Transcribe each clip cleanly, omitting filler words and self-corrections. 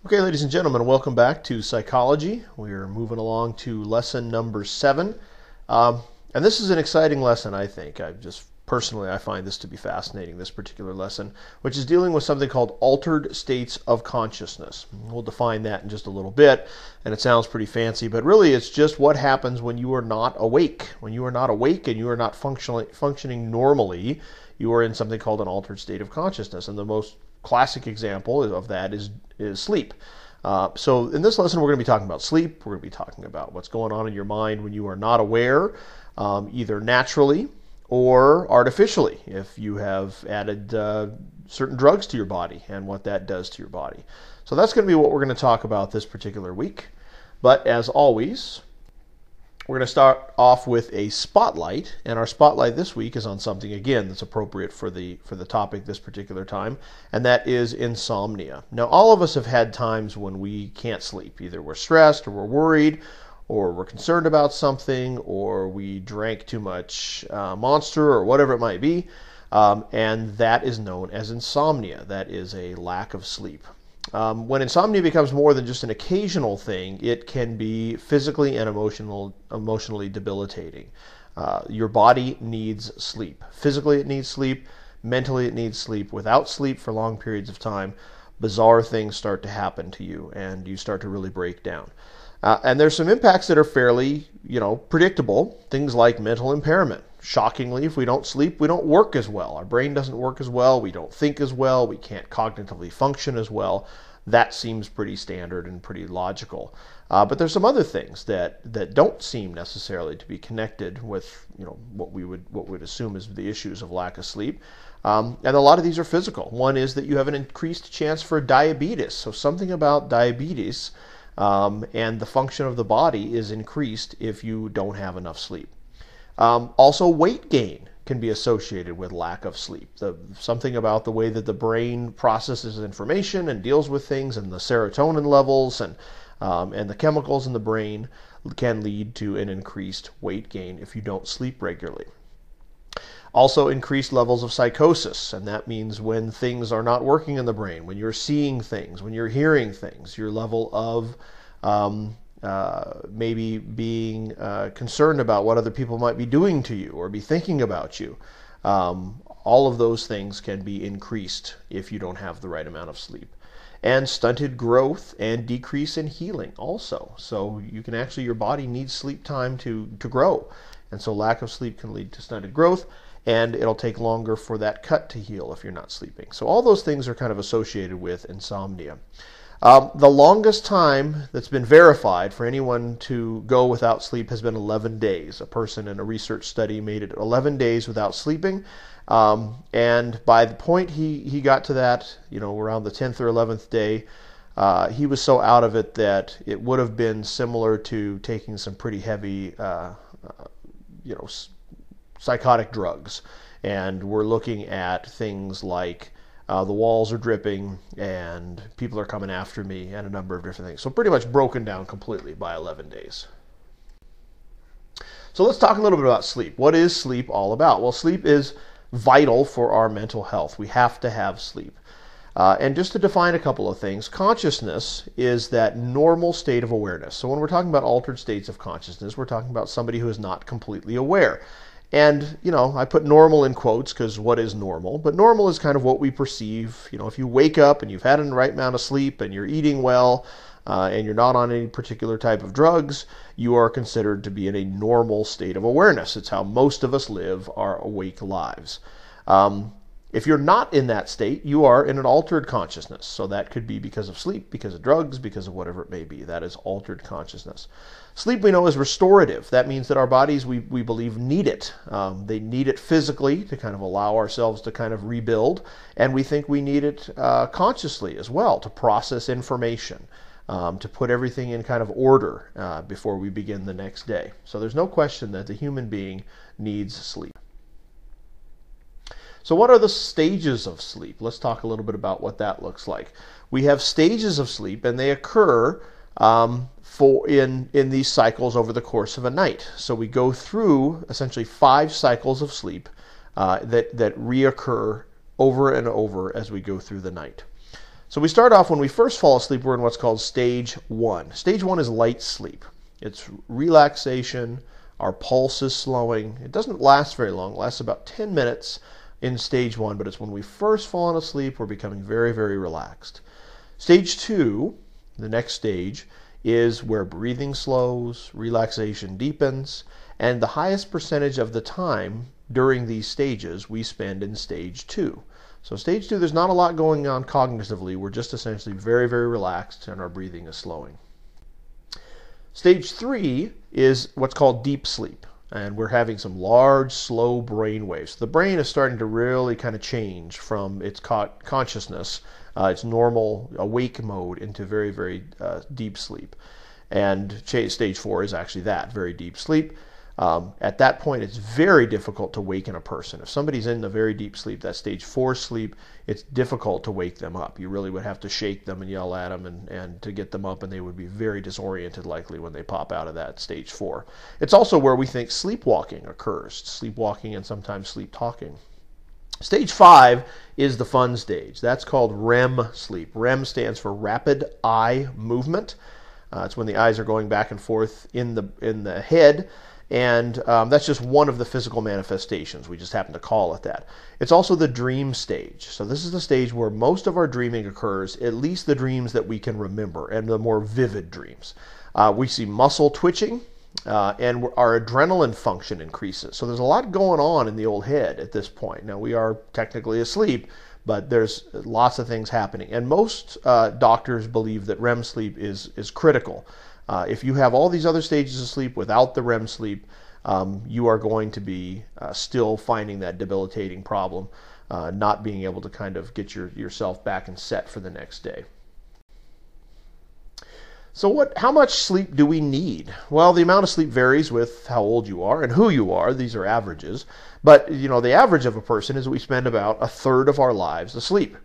Okay, ladies and gentlemen, welcome back to Psychology. We're moving along to lesson number 7. And this is an exciting lesson, I think. I find this to be fascinating, this particular lesson, which is dealing with something called altered states of consciousness. We'll define that in just a little bit, and it sounds pretty fancy, but really it's just what happens when you are not awake. When you are not awake and you are not functioning normally, you are in something called an altered state of consciousness. And the most classic example of that is sleep. So in this lesson, we're going to be talking about sleep. We're going to be talking about what's going on in your mind when you are not aware, either naturally or artificially, if you have added certain drugs to your body and what that does to your body. So that's going to be what we're going to talk about this particular week. But as always, we're going to start off with a spotlight, and our spotlight this week is on something, again, that's appropriate for the topic this particular time, and that is insomnia. Now, all of us have had times when we can't sleep. Either we're stressed, or we're worried, or we're concerned about something, or we drank too much Monster, or whatever it might be, and that is known as insomnia. That is a lack of sleep. When insomnia becomes more than just an occasional thing, it can be physically and emotionally debilitating. Your body needs sleep. Physically, it needs sleep. Mentally, it needs sleep. Without sleep for long periods of time, bizarre things start to happen to you, and you start to really break down. And there's some impacts that are fairly, predictable. Things like mental impairment. Shockingly, if we don't sleep, we don't work as well. Our brain doesn't work as well. We don't think as well. We can't cognitively function as well. That seems pretty standard and pretty logical. But there's some other things that don't seem necessarily to be connected with what we would assume is the issues of lack of sleep. And a lot of these are physical. One is that you have an increased chance for diabetes. So something about diabetes and the function of the body is increased if you don't have enough sleep. Also, weight gain can be associated with lack of sleep. Something about the way that the brain processes information and deals with things, and the serotonin levels and the chemicals in the brain can lead to an increased weight gain if you don't sleep regularly. Also, increased levels of psychosis, and that means when things are not working in the brain, when you're seeing things, when you're hearing things, your level of maybe being concerned about what other people might be doing to you or be thinking about you. All of those things can be increased if you don't have the right amount of sleep. And stunted growth and decrease in healing also. So you can actually, your body needs sleep time to grow. And so lack of sleep can lead to stunted growth, and it'll take longer for that cut to heal if you're not sleeping. So all those things are kind of associated with insomnia. The longest time that's been verified for anyone to go without sleep has been 11 days. A person in a research study made it 11 days without sleeping. And by the point he got to that, around the 10th or 11th day, he was so out of it that it would have been similar to taking some pretty heavy, psychotic drugs. And we're looking at things like the walls are dripping, and people are coming after me, and a number of different things. So pretty much broken down completely by 11 days. So let's talk a little bit about sleep. What is sleep all about? Well, sleep is vital for our mental health. We have to have sleep. And just to define a couple of things, consciousness is that normal state of awareness. So when we're talking about altered states of consciousness, we're talking about somebody who is not completely aware. And, I put normal in quotes because what is normal? But normal is kind of what we perceive. If you wake up and you've had the right amount of sleep and you're eating well and you're not on any particular type of drugs, you are considered to be in a normal state of awareness. It's how most of us live our awake lives. If you're not in that state, you are in an altered consciousness. So that could be because of sleep, because of drugs, because of whatever it may be. That is altered consciousness. Sleep, we know, is restorative. That means that our bodies, we believe, need it. They need it physically to kind of allow ourselves to kind of rebuild. And we think we need it consciously as well to process information, to put everything in kind of order before we begin the next day. So there's no question that the human being needs sleep. So what are the stages of sleep? Let's talk a little bit about what that looks like. We have stages of sleep, and they occur in these cycles over the course of a night. So we go through essentially 5 cycles of sleep that reoccur over and over as we go through the night. So we start off when we first fall asleep, we're in what's called stage 1. Stage 1 is light sleep. It's relaxation, our pulse is slowing. It doesn't last very long, it lasts about 10 minutes in stage 1, but it's when we first fallen asleep, we're becoming very, very relaxed. Stage 2, the next stage, is where breathing slows, relaxation deepens, and the highest percentage of the time during these stages we spend in stage 2. So stage 2, there's not a lot going on cognitively. We're just essentially very, very relaxed and our breathing is slowing. Stage 3 is what's called deep sleep, and we're having some large, slow brain waves. The brain is starting to really kind of change from its consciousness, its normal awake mode, into very, very deep sleep. And stage 4 is actually that, very deep sleep. At that point, it's very difficult to waken a person. If somebody's in a very deep sleep, that stage 4 sleep, it's difficult to wake them up. You really would have to shake them and yell at them and to get them up, and they would be very disoriented likely when they pop out of that stage 4. It's also where we think sleepwalking occurs, sleepwalking and sometimes sleep talking. Stage 5 is the fun stage. That's called REM sleep. REM stands for rapid eye movement. It's when the eyes are going back and forth in the head. And that's just one of the physical manifestations. We just happen to call it that. It's also the dream stage. So this is the stage where most of our dreaming occurs, at least the dreams that we can remember, and the more vivid dreams. We see muscle twitching, and our adrenaline function increases. So there's a lot going on in the old head at this point. Now, we are technically asleep, but there's lots of things happening. And most doctors believe that REM sleep is critical. If you have all these other stages of sleep without the REM sleep, you are going to be still finding that debilitating problem, not being able to kind of get yourself back and set for the next day. So how much sleep do we need? Well, the amount of sleep varies with how old you are and who you are. These are averages. But, the average of a person is that we spend about a third of our lives asleep.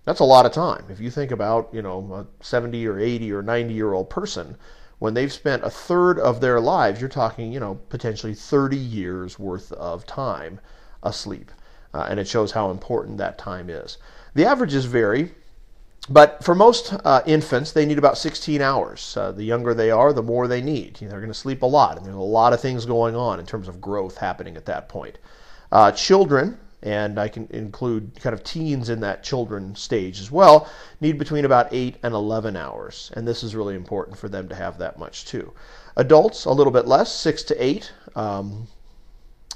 That's a lot of time. If you think about, a 70 or 80 or 90-year-old person, when they've spent a third of their lives, you're talking, potentially 30 years worth of time asleep. And it shows how important that time is. The averages vary, but for most infants, they need about 16 hours. The younger they are, the more they need. They're going to sleep a lot, and there's a lot of things going on in terms of growth happening at that point. Children, and I can include kind of teens in that children stage as well, need between about 8 and 11 hours. And this is really important for them to have that much too. Adults, a little bit less, 6 to 8. And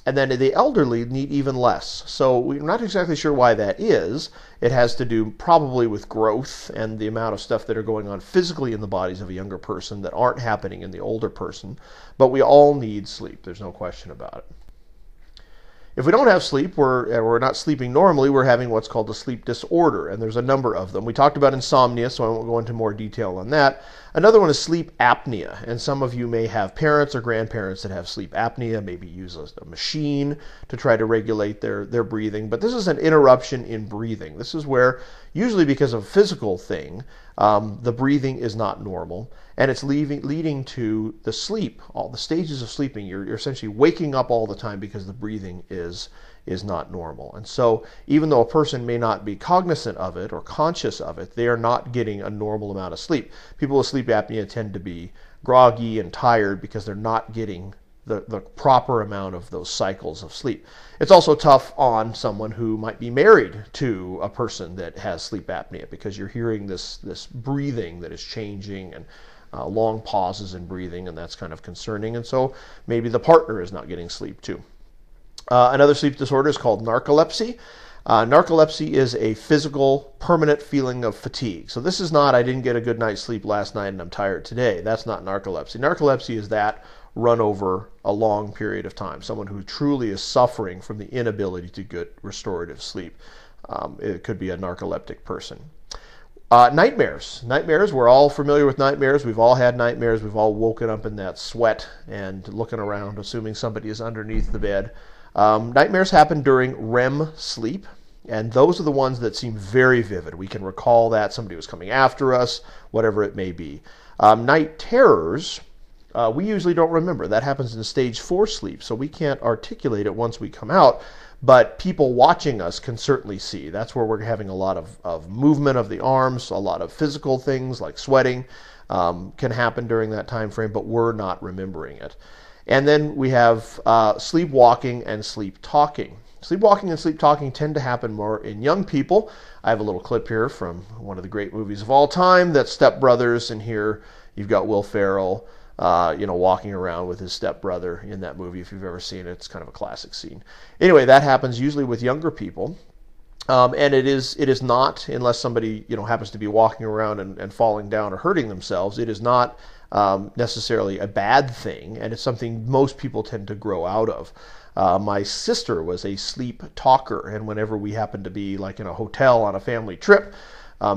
then the elderly need even less. So we're not exactly sure why that is. It has to do probably with growth and the amount of stuff that are going on physically in the bodies of a younger person that aren't happening in the older person. But we all need sleep. There's no question about it. If we don't have sleep, we're not sleeping normally, we're having what's called a sleep disorder, and there's a number of them. We talked about insomnia, so I won't go into more detail on that. Another one is sleep apnea, and some of you may have parents or grandparents that have sleep apnea, maybe use a machine to try to regulate their breathing, but this is an interruption in breathing. This is where, usually because of a physical thing, the breathing is not normal, and it's leading to the sleep, all the stages of sleeping. You're essentially waking up all the time because the breathing is not normal. And so even though a person may not be cognizant of it or conscious of it, they are not getting a normal amount of sleep. People with sleep apnea tend to be groggy and tired because they're not getting the proper amount of those cycles of sleep. It's also tough on someone who might be married to a person that has sleep apnea because you're hearing this breathing that is changing and long pauses in breathing, and that's kind of concerning. And so maybe the partner is not getting sleep too. Another sleep disorder is called narcolepsy. Narcolepsy is a physical, permanent feeling of fatigue. So this is not, I didn't get a good night's sleep last night and I'm tired today. That's not narcolepsy. Narcolepsy is that run over a long period of time. Someone who truly is suffering from the inability to get restorative sleep. It could be a narcoleptic person. Nightmares. Nightmares, we're all familiar with nightmares. We've all had nightmares. We've all woken up in that sweat and looking around, assuming somebody is underneath the bed. Nightmares happen during REM sleep, and those are the ones that seem very vivid. We can recall that somebody was coming after us, whatever it may be. Night terrors, we usually don't remember. That happens in stage 4 sleep, so we can't articulate it once we come out. but people watching us can certainly see. That's where we're having a lot of movement of the arms, a lot of physical things like sweating can happen during that time frame, but we're not remembering it. And then we have sleepwalking and sleep talking. Sleepwalking and sleep talking tend to happen more in young people. I have a little clip here from one of the great movies of all time, that's Step Brothers, and here you've got Will Ferrell, walking around with his stepbrother in that movie. If you've ever seen it, it's kind of a classic scene. Anyway, that happens usually with younger people. And it is not, unless somebody happens to be walking around and falling down or hurting themselves, it is not necessarily a bad thing, and it's something most people tend to grow out of. My sister was a sleep talker, and whenever we happened to be like in a hotel on a family trip,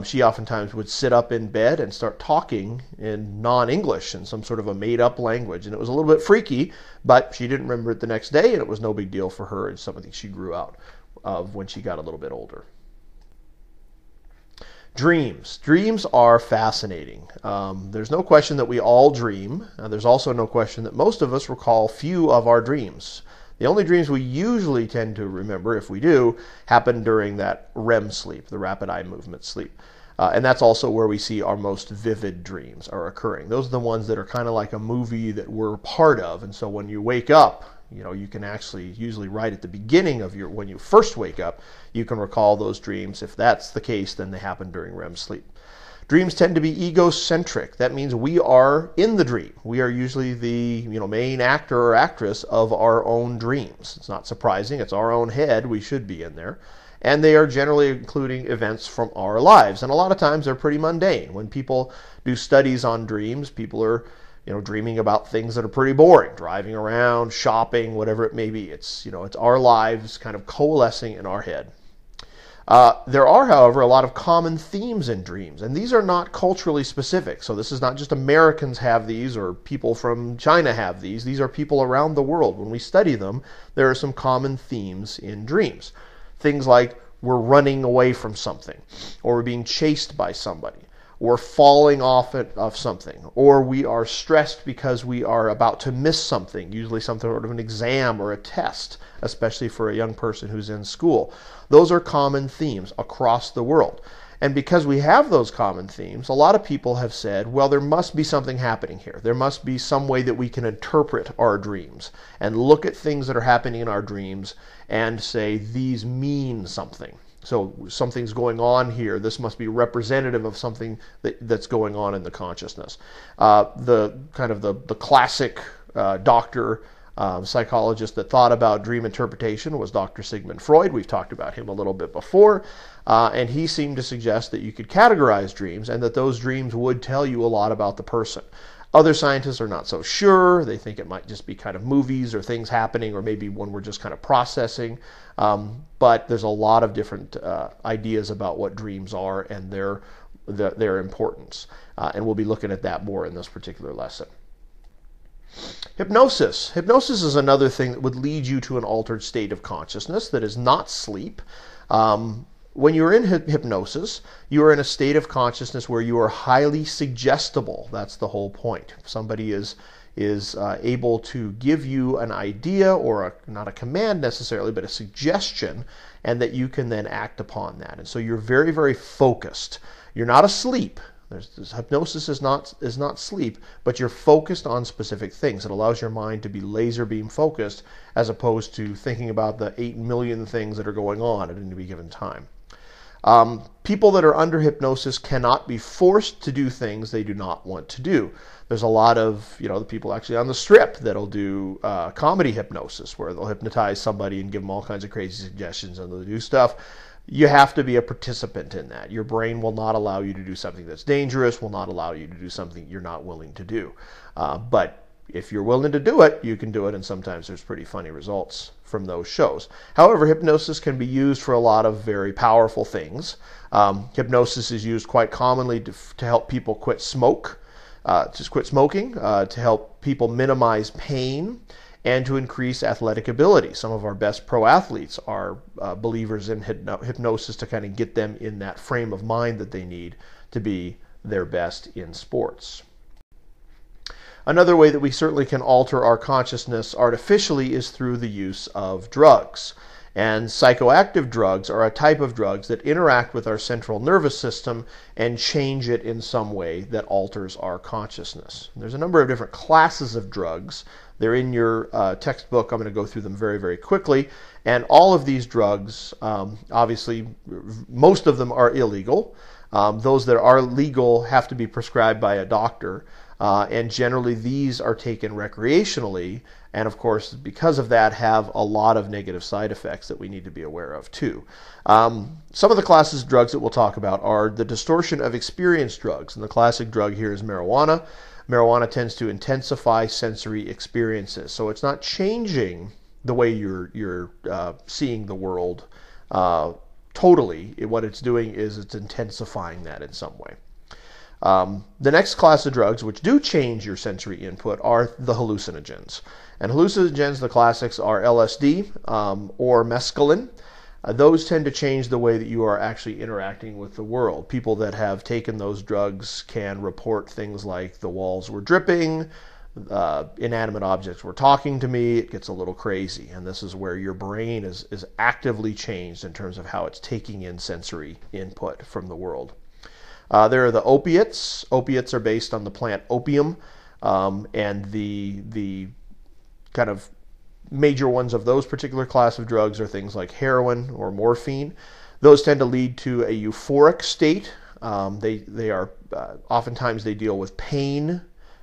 she oftentimes would sit up in bed and start talking in non-English, in some sort of a made-up language, and it was a little bit freaky, but she didn't remember it the next day, and it was no big deal for her. It's something she grew out of when she got a little bit older. Dreams. Dreams are fascinating. There's no question that we all dream. There's also no question that most of us recall few of our dreams. The only dreams we usually tend to remember, if we do, happen during that REM sleep, the rapid eye movement sleep. And that's also where we see our most vivid dreams are occurring. Those are the ones that are kind of like a movie that we're part of. And so when you wake up, you can actually, usually right at the beginning of when you first wake up, you can recall those dreams. If that's the case, then they happen during REM sleep. Dreams tend to be egocentric. That means we are in the dream. We are usually the main actor or actress of our own dreams. It's not surprising. It's our own head. We should be in there. And they are generally including events from our lives. And a lot of times they're pretty mundane. When people do studies on dreams, people are dreaming about things that are pretty boring, driving around, shopping, whatever it may be. It's our lives kind of coalescing in our head. There are, however, a lot of common themes in dreams, and these are not culturally specific. So this is not just Americans have these or people from China have these. These are people around the world. When we study them, there are some common themes in dreams. Things like we're running away from something, or we're being chased by somebody, or falling off of something, or we are stressed because we are about to miss something, usually some sort of an exam or a test, especially for a young person who's in school. Those are common themes across the world. And because we have those common themes, a lot of people have said, well, there must be something happening here. There must be some way that we can interpret our dreams and look at things that are happening in our dreams and say, these mean something. So something's going on here. This must be representative of something that's going on in the consciousness. The classic doctor, psychologist that thought about dream interpretation was Dr. Sigmund Freud. We've talked about him a little bit before. And he seemed to suggest that you could categorize dreams and that those dreams would tell you a lot about the person. Other scientists are not so sure. They think it might just be kind of movies or things happening, or maybe one we're just kind of processing. But there's a lot of different ideas about what dreams are and their importance. And we'll be looking at that more in this particular lesson. Hypnosis. Hypnosis is another thing that would lead you to an altered state of consciousness that is not sleep. When you're in hypnosis, you are in a state of consciousness where you are highly suggestible. That's the whole point. If somebody is able to give you an idea, or not a command necessarily, but a suggestion, and that you can then act upon that. And so you're very, very focused. You're not asleep. Hypnosis is not sleep, but you're focused on specific things. It allows your mind to be laser beam focused, as opposed to thinking about the 8 million things that are going on at any given time. People that are under hypnosis cannot be forced to do things they do not want to do. There's a lot of, the people actually on the Strip that'll do comedy hypnosis, where they'll hypnotize somebody and give them all kinds of crazy suggestions, and they'll do stuff. You have to be a participant in that. Your brain will not allow you to do something that's dangerous, will not allow you to do something you're not willing to do. But if you're willing to do it, you can do it, and sometimes there's pretty funny results from those shows. However, hypnosis can be used for a lot of very powerful things. Hypnosis is used quite commonly to help people quit smoking, to help people minimize pain, and to increase athletic ability. Some of our best pro athletes are believers in hypnosis to kind of get them in that frame of mind that they need to be their best in sports. Another way that we certainly can alter our consciousness artificially is through the use of drugs. And psychoactive drugs are a type of drugs that interact with our central nervous system and change it in some way that alters our consciousness. There's a number of different classes of drugs. They're in your textbook. I'm going to go through them very, very quickly. And all of these drugs, obviously, most of them are illegal. Those that are legal have to be prescribed by a doctor. And generally, these are taken recreationally. And of course, because of that, have a lot of negative side effects that we need to be aware of too. Some of the classes of drugs that we'll talk about are the distortion of experience drugs. And the classic drug here is marijuana. Marijuana tends to intensify sensory experiences. So it's not changing the way you're seeing the world totally. What it's doing is it's intensifying that in some way. The next class of drugs, which do change your sensory input, are the hallucinogens. And hallucinogens, the classics, are LSD or mescaline. Those tend to change the way that you are actually interacting with the world. People that have taken those drugs can report things like the walls were dripping, inanimate objects were talking to me. It gets a little crazy. And this is where your brain is actively changed in terms of how it's taking in sensory input from the world. There are the opiates. Opiates are based on the plant opium, and the kind of major ones of those particular class of drugs are things like heroin or morphine. Those tend to lead to a euphoric state. They are oftentimes they deal with pain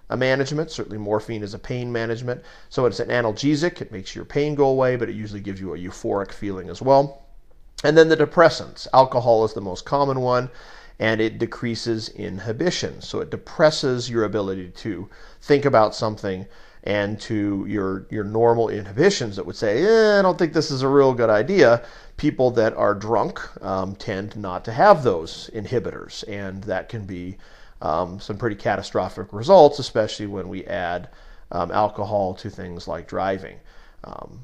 management. Certainly morphine is a pain management. So it's an analgesic. It makes your pain go away, but it usually gives you a euphoric feeling as well. And then the depressants. Alcohol is the most common one, and it decreases inhibition. So it depresses your ability to think about something, and to your normal inhibitions that would say, I don't think this is a real good idea. People that are drunk tend not to have those inhibitors, and that can be some pretty catastrophic results, especially when we add alcohol to things like driving.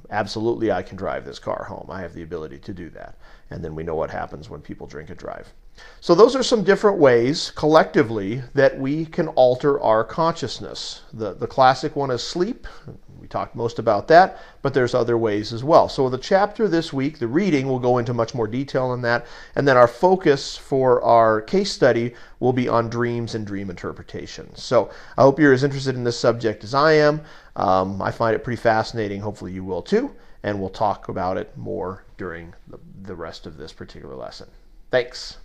Absolutely, I can drive this car home. I have the ability to do that. And then we know what happens when people drink and drive. So those are some different ways, collectively, that we can alter our consciousness. The classic one is sleep. We talked most about that, but there's other ways as well. So the chapter this week, the reading, will go into much more detail on that. And then our focus for our case study will be on dreams and dream interpretation. So I hope you're as interested in this subject as I am. I find it pretty fascinating. Hopefully you will too. And we'll talk about it more during the rest of this particular lesson. Thanks.